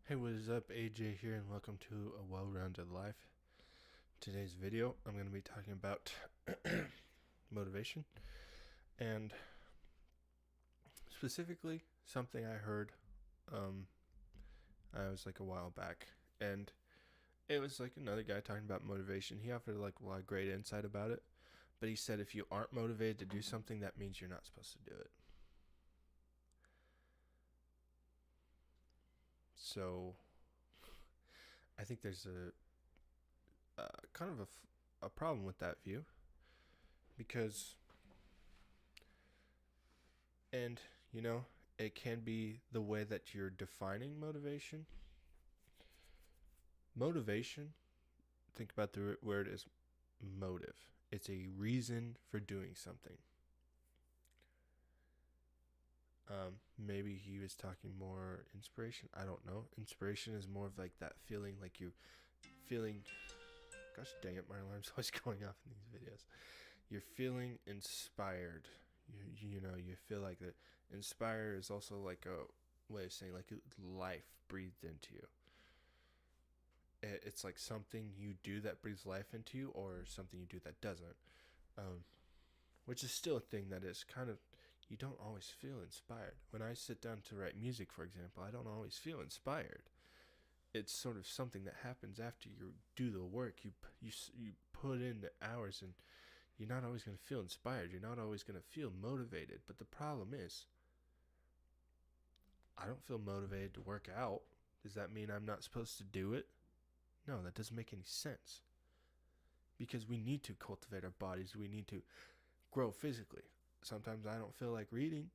Hey, what is up? AJ here, and welcome to A Well-Rounded Life. Today's video, I'm going to be talking about motivation, and specifically something I heard. I was like a while back, and it was like another guy talking about motivation. He offered like a lot of great insight about it, but he said if you aren't motivated to do something, that means you're not supposed to do it. So I think there's a kind of a problem with that view because, and it can be the way that you're defining motivation. Motivation, think about the word as motive. It's a reason for doing something. Maybe he was talking more inspiration. I don't know. Inspiration is more of like that feeling, like you feeling. Gosh dang it, my alarm's always going off in these videos. You're feeling inspired. You feel like that. Inspire is also like a way of saying like life breathed into you. It's like something you do that breathes life into you, or something you do that doesn't. Um, which is still a thing that is kind of, you don't always feel inspired. When I sit down to write music, for example, I don't always feel inspired. It's sort of something that happens after you do the work. You put in the hours, and you're not always going to feel inspired. You're not always going to feel motivated. But the problem is, I don't feel motivated to work out. Does that mean I'm not supposed to do it? No, that doesn't make any sense. Because we need to cultivate our bodies. We need to grow physically. Sometimes I don't feel like reading.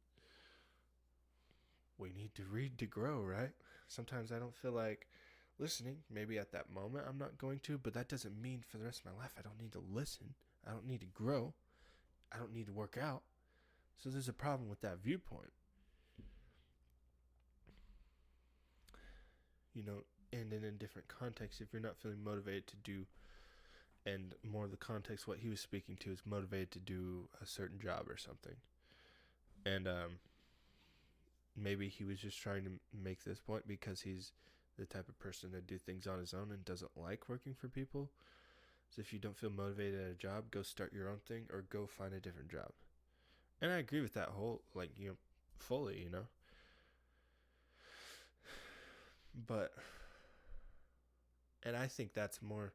We need to read to grow, right? Sometimes I don't feel like listening. Maybe at that moment I'm not going to, but that doesn't mean for the rest of my life I don't need to listen. I don't need to grow. I don't need to work out. So there's a problem with that viewpoint. And in a different context, if you're not feeling motivated to do, and more of the context, what he was speaking to is motivated to do a certain job or something. And maybe he was just trying to make this point because he's the type of person to do things on his own and doesn't like working for people. So if you don't feel motivated at a job, go start your own thing or go find a different job. And I agree with that whole, fully. But, and I think that's more,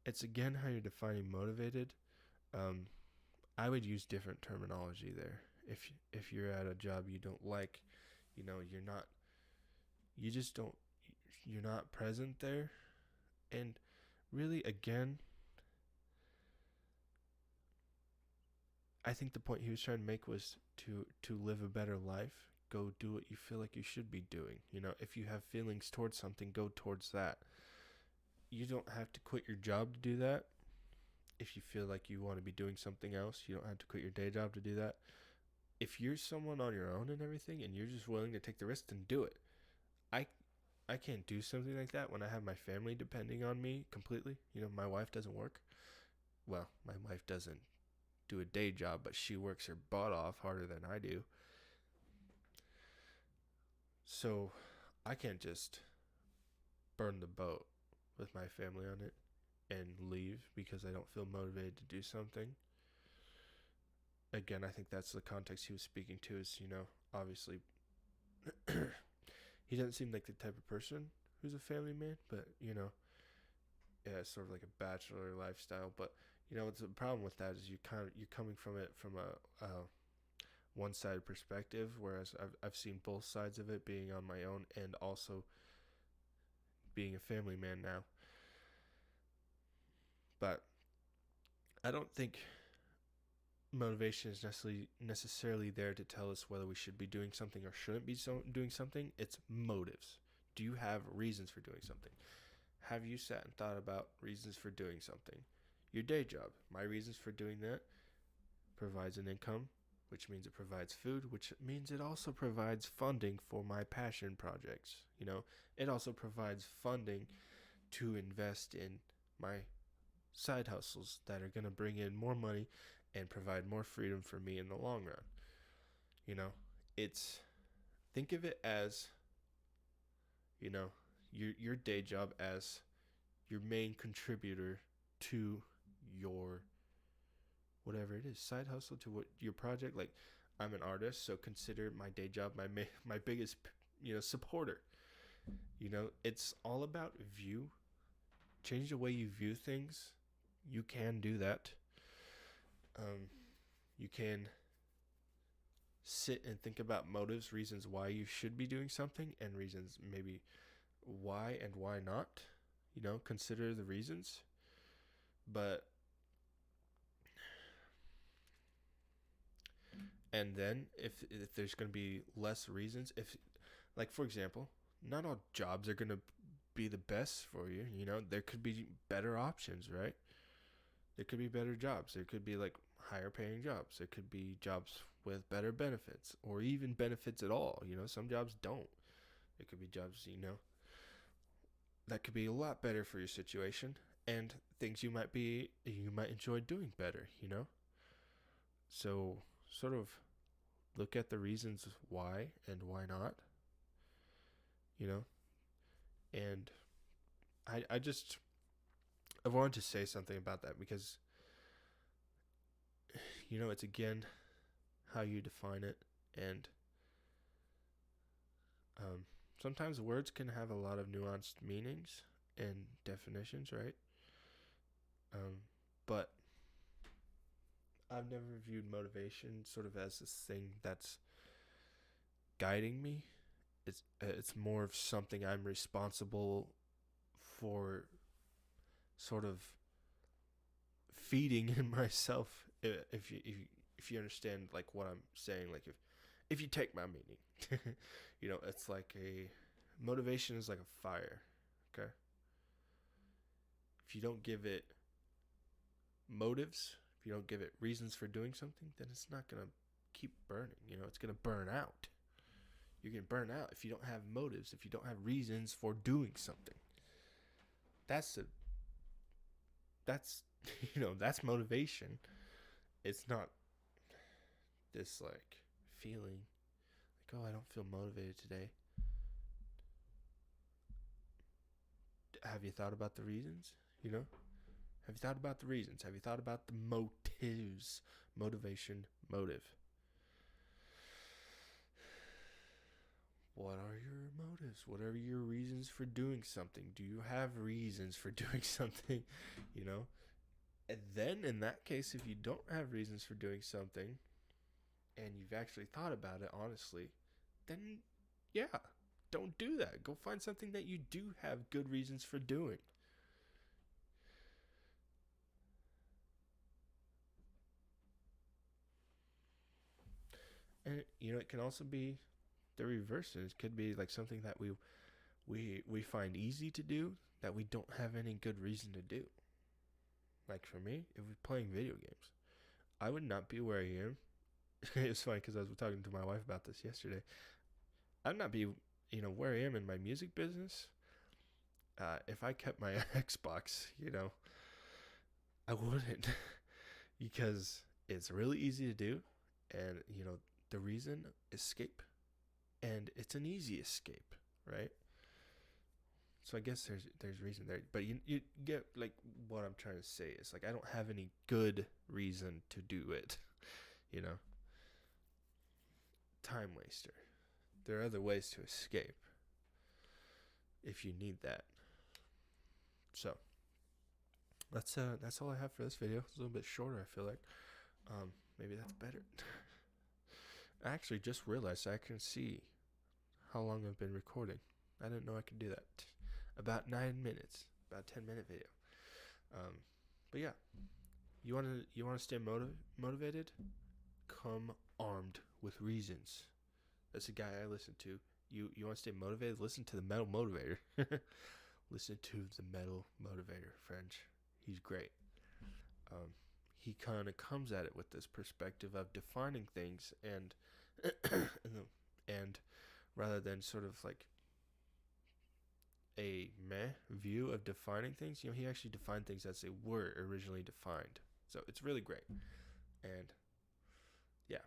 it's again how you're defining motivated. Um, I would use different terminology there. If you're at a job you don't like, you're not, you just don't, you're not present there. And really, again, I think the point he was trying to make was to live a better life. Go do what you feel like you should be doing. If you have feelings towards something, go towards that. You don't have to quit your job to do that. If you feel like you want to be doing something else, you don't have to quit your day job to do that. If you're someone on your own and everything, and you're just willing to take the risk, then do it. I I can't do something like that when I have my family depending on me completely. My wife doesn't work. Well, my wife doesn't do a day job, but she works her butt off harder than I do. So I can't just burn the boat with my family on it and leave because I don't feel motivated to do something. Again, I think that's the context he was speaking to is, obviously he doesn't seem like the type of person who's a family man, but, yeah, it's sort of like a bachelor lifestyle. But, what's the problem with that is you're coming from it from a one-sided perspective, whereas I've seen both sides of it, being on my own and also being a family man now. But I don't think motivation is necessarily there to tell us whether we should be doing something or shouldn't be doing something. It's motives. Do you have reasons for doing something? Have you sat and thought about reasons for doing something? Your day job. My reasons for doing that provides an income, which means it provides food, which means it also provides funding for my passion projects. It also provides funding to invest in my side hustles that are going to bring in more money and provide more freedom for me in the long run. You know, it's, think of it as, you know, your day job as your main contributor to your whatever it is, side hustle, to what your project. Like, I'm an artist, so consider my day job my biggest supporter. It's all about view. Change the way you view things. You can do that. You can sit and think about motives, reasons why you should be doing something, and reasons maybe why and why not. Consider the reasons. But and then if there's going to be less reasons, if, like, for example, not all jobs are going to be the best for you. There could be better options, right? There could be better jobs. There could be like higher paying jobs. There could be jobs with better benefits, or even benefits at all. Some jobs don't. There could be jobs, that could be a lot better for your situation, and things you might enjoy doing better. So sort of look at the reasons why and why not. And I wanted to say something about that, because it's again how you define it. And sometimes words can have a lot of nuanced meanings and definitions, right? But I've never viewed motivation sort of as this thing that's guiding me. It's more of something I'm responsible for, sort of feeding in myself. If you understand like what I'm saying, like if you take my meaning, it's like a motivation is like a fire. Okay. If you don't give it motives, if you don't give it reasons for doing something, then it's not gonna keep burning. It's gonna burn out. You're gonna burn out if you don't have motives, if you don't have reasons for doing something. That's that's motivation. It's not this like feeling like, oh, I don't feel motivated today. Have you thought about the reasons? Have you thought about the reasons? Have you thought about the motives? Motivation, motive. What are your motives? What are your reasons for doing something? Do you have reasons for doing something? And then in that case, if you don't have reasons for doing something and you've actually thought about it honestly, then yeah, don't do that. Go find something that you do have good reasons for doing. And it can also be the reverse. It could be like something that we find easy to do that we don't have any good reason to do. Like for me, if we're playing video games, I would not be where I am. It's funny because I was talking to my wife about this yesterday. I'd not be, where I am in my music business. If I kept my Xbox, I wouldn't, because it's really easy to do, and the reason, escape, and it's an easy escape, right? So I guess there's reason there, but you get like what I'm trying to say is like I don't have any good reason to do it, Time waster. There are other ways to escape if you need that. So that's all I have for this video. It's a little bit shorter, I feel like. Maybe that's better. I actually just realized I can see how long I've been recording. I didn't know I could do that. About 9 minutes, about 10-minute video. But yeah, you wanna stay motivated? Come armed with reasons. That's a guy I listen to. You want to stay motivated? Listen to the Metal Motivator. Listen to the Metal Motivator, French. He's great. He kind of comes at it with this perspective of defining things and and rather than sort of like a meh view of defining things, he actually defined things as they were originally defined. So it's really great. And yeah,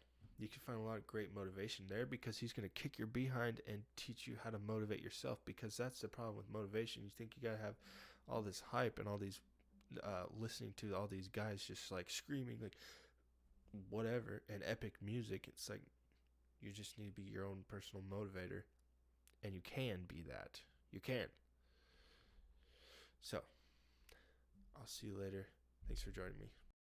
You can find a lot of great motivation there because he's going to kick your behind and teach you how to motivate yourself, because that's the problem with motivation. You think you got to have all this hype and all these listening to all these guys just like screaming like whatever and epic music. It's like you just need to be your own personal motivator, and you can be that. You can. So I'll see you later. Thanks for joining me.